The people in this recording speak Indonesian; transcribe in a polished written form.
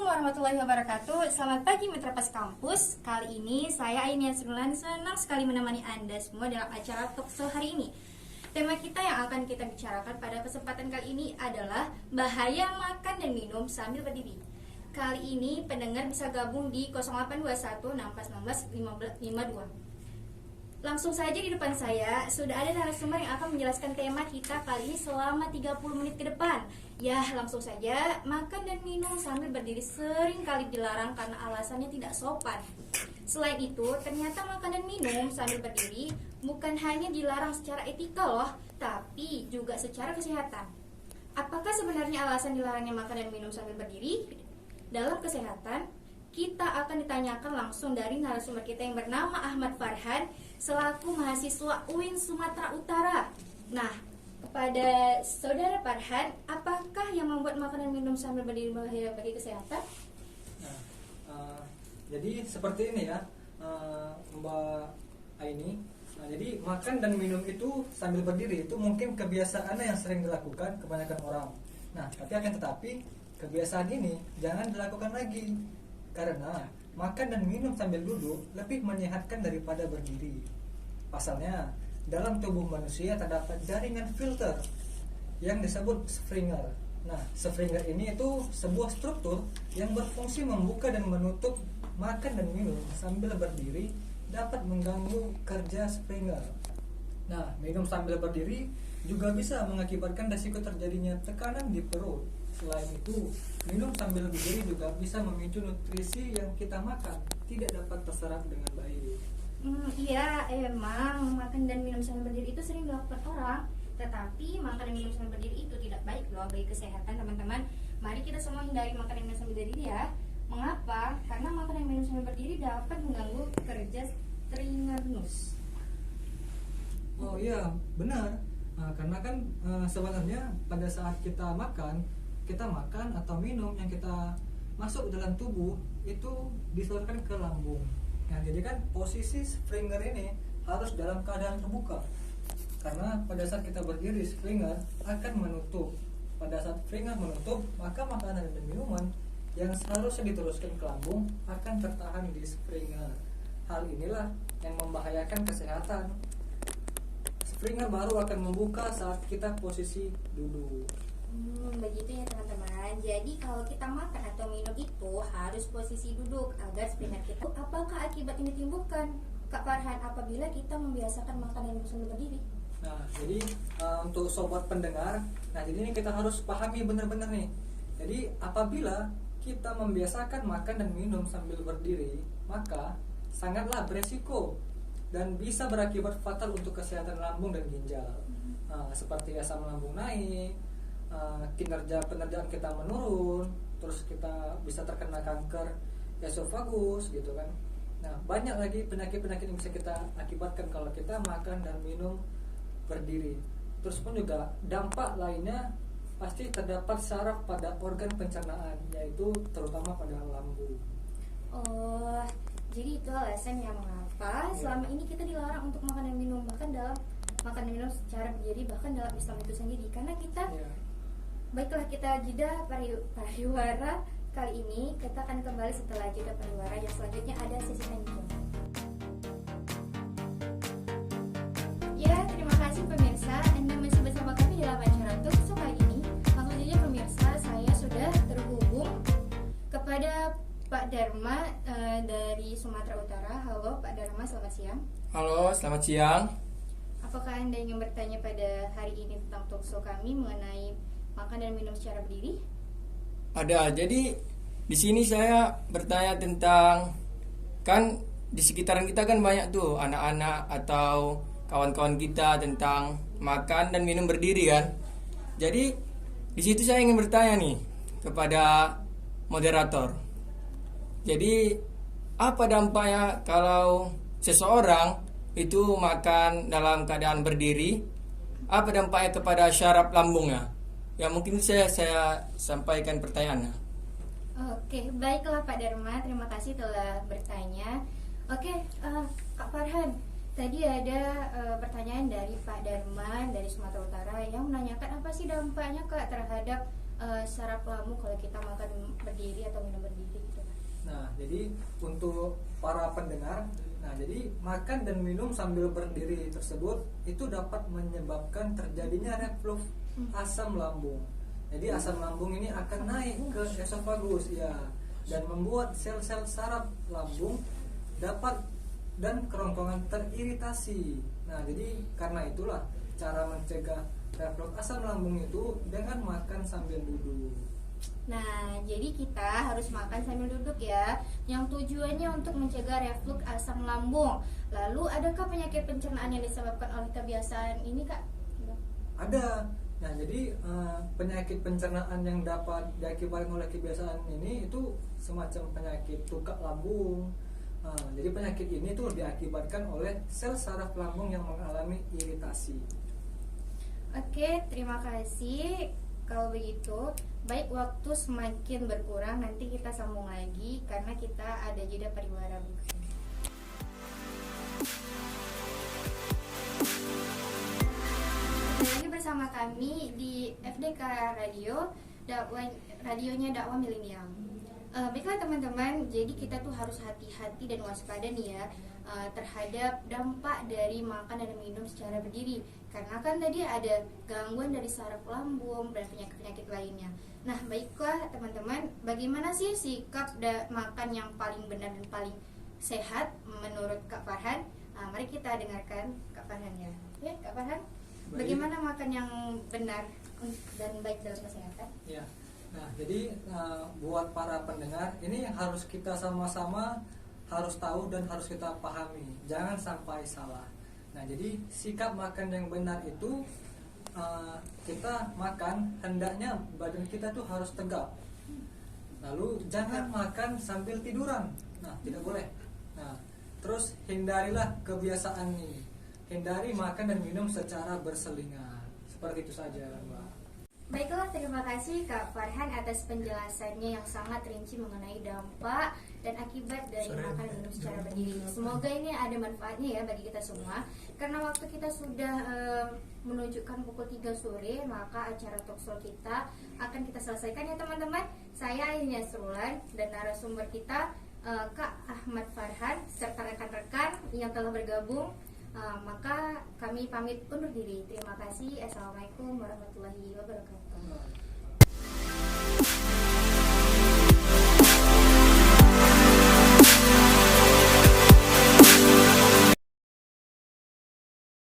warahmatullahi wabarakatuh. Selamat pagi Mitra Pas Kampus. Kali ini saya Aini Asrulan senang sekali menemani Anda semua dalam acara Talkshow hari ini. Tema kita yang akan kita bicarakan pada kesempatan kali ini adalah bahaya makan dan minum sambil berdiri. Kali ini pendengar bisa gabung di 0821 16 16 52. Langsung saja di depan saya sudah ada narasumber yang akan menjelaskan tema kita kali ini selama 30 menit ke depan. Ya, langsung saja, makan dan minum sambil berdiri sering kali dilarang karena alasannya tidak sopan. Selain itu, ternyata makan dan minum sambil berdiri bukan hanya dilarang secara etika loh, tapi juga secara kesehatan. Apakah sebenarnya alasan dilarangnya makan dan minum sambil berdiri? Dalam kesehatan, kita akan ditanyakan langsung dari narasumber kita yang bernama Ahmad Farhan selaku mahasiswa UIN Sumatera Utara. Nah, kepada saudara Farhan, apakah yang membuat makanan minum sambil berdiri bahaya bagi kesehatan? Jadi seperti ini ya, Mbak Aini. Jadi makan dan minum itu sambil berdiri itu mungkin kebiasaan yang sering dilakukan kebanyakan orang. Nah, tetapi kebiasaan ini jangan dilakukan lagi. Karena makan dan minum sambil duduk lebih menyehatkan daripada berdiri. Pasalnya, dalam tubuh manusia terdapat jaringan filter yang disebut sphincter. Nah, sphincter ini itu sebuah struktur yang berfungsi membuka dan menutup makan dan minum sambil berdiri dapat mengganggu kerja sphincter. Nah, minum sambil berdiri juga bisa mengakibatkan risiko terjadinya tekanan di perut. Selain itu, minum sambil berdiri juga bisa memicu nutrisi yang kita makan tidak dapat terserap dengan baik. Iya, emang makan dan minum sambil berdiri itu sering dilakukan orang. Tetapi makan dan minum sambil berdiri itu tidak baik loh bagi kesehatan teman-teman. Mari kita semua hindari makan dan minum sambil berdiri ya. Mengapa? Karena makan dan minum sambil berdiri dapat mengganggu kerja sternus. Oh iya, benar. Karena kan sebenarnya pada saat kita makan atau minum yang kita masuk dalam tubuh itu disalurkan ke lambung. Nah, jadi kan posisi sphincter ini harus dalam keadaan terbuka. Karena pada saat kita berdiri, sphincter akan menutup. Pada saat sphincter menutup, maka makanan dan minuman yang seharusnya diteruskan ke lambung akan tertahan di sphincter. Hal inilah yang membahayakan kesehatan. Sphincter baru akan membuka saat kita posisi duduk. Begitu ya teman-teman. Jadi kalau kita makan atau minum itu harus posisi duduk agar sphincter kita. Apakah akibat ini timbulkan, Kak Farhan, apabila kita membiasakan makan dan minum sambil berdiri? Nah, jadi untuk sobat pendengar, jadi ini kita harus pahami benar-benar nih. Jadi apabila kita membiasakan makan dan minum sambil berdiri, maka sangatlah beresiko dan bisa berakibat fatal untuk kesehatan lambung dan ginjal. Seperti asam lambung naik, kinerja penerjaan kita menurun, terus kita bisa terkena kanker esofagus gitu kan. Nah, banyak lagi penyakit-penyakit yang bisa kita akibatkan kalau kita makan dan minum berdiri. Terus pun juga dampak lainnya pasti terdapat saraf pada organ pencernaan, yaitu terutama pada lambung. Oh, jadi itu alasan yang mengapa selama ini kita dilarang untuk makan dan minum, bahkan dalam makan dan minum secara berdiri, bahkan dalam Islam itu sendiri. Karena kita baiklah, kita jeda pariwara. Kali ini kita akan kembali setelah jeda pariwara. Yang selanjutnya ada sesi tanya jawab. Ya, terima kasih pemirsa. Anda masih bersama kami dalam acara Talkshow kali ini. Langsung saja pemirsa, saya sudah terhubung kepada Pak Dharma dari Sumatera Utara. Halo Pak Dharma, selamat siang. Halo, selamat siang. Apakah Anda ingin bertanya pada hari ini tentang Talkshow kami mengenai makan dan minum secara berdiri? Ada. Jadi di sini saya bertanya tentang, kan di sekitaran kita kan banyak tuh anak-anak atau kawan-kawan kita tentang makan dan minum berdiri kan. Jadi di situ saya ingin bertanya nih kepada moderator. Jadi apa dampaknya kalau seseorang itu makan dalam keadaan berdiri? Apa dampaknya kepada syaraf lambungnya? Ya mungkin saya sampaikan pertanyaannya. Oke, baiklah Pak Dharma, terima kasih telah bertanya. Oke, Kak Farhan, tadi ada pertanyaan dari Pak Dharma dari Sumatera Utara yang menanyakan apa sih dampaknya Kak terhadap saraf lambung kalau kita makan berdiri atau minum berdiri. Nah, jadi untuk para pendengar, nah jadi makan dan minum sambil berdiri tersebut itu dapat menyebabkan terjadinya reflux asam lambung. Jadi asam lambung ini akan naik ke esofagus ya, dan membuat sel-sel saraf lambung dapat dan kerongkongan teriritasi. Nah, jadi karena itulah cara mencegah reflux asam lambung itu dengan makan sambil duduk. Nah, jadi kita harus makan sambil duduk ya, yang tujuannya untuk mencegah reflux asam lambung. Lalu, adakah penyakit pencernaan yang disebabkan oleh kebiasaan ini, Kak? Ada. Nah, jadi penyakit pencernaan yang dapat diakibatkan oleh kebiasaan ini itu semacam penyakit tukak lambung. Jadi penyakit ini tuh diakibatkan oleh sel saraf lambung yang mengalami iritasi. Oke, terima kasih. Kalau begitu, baik, waktu semakin berkurang, nanti kita sambung lagi karena kita ada jeda pariwara berikut. Lagi bersama kami di FDK Radio, radionya dakwah milenial. Baiklah teman-teman, jadi kita tuh harus hati-hati dan waspada nih ya terhadap dampak dari makan dan minum secara berdiri, karena kan tadi ada gangguan dari saraf lambung dan penyakit-penyakit lainnya. Nah, baiklah teman-teman, bagaimana sih sikap makan yang paling benar dan paling sehat menurut Kak Farhan? Mari kita dengarkan Kak Farhan ya. Ya, Kak Farhan, bagaimana makan yang benar dan baik dalam kesehatan? Ya. Nah, jadi buat para pendengar, ini yang harus kita sama-sama harus tahu dan harus kita pahami. Jangan sampai salah. Nah, jadi sikap makan yang benar itu kita makan hendaknya badan kita tuh harus tegap. Lalu jangan makan sambil tiduran. Nah, tidak boleh. Nah, terus hindarilah kebiasaan ini. Hindari makan dan minum secara berselingan. Seperti itu saja, Mbak. Baiklah, terima kasih Kak Farhan atas penjelasannya yang sangat rinci mengenai dampak dan akibat dari makan dan minum secara berdiri. Semoga ini ada manfaatnya ya bagi kita semua. Karena waktu kita sudah menunjukkan pukul 3 sore, maka acara talkshow kita akan kita selesaikan ya teman-teman. Saya Aini Nasrullan dan narasumber kita Kak Ahmad Farhan serta rekan-rekan yang telah bergabung. Maka kami pamit undur diri. Terima kasih. Assalamualaikum warahmatullahi wabarakatuh.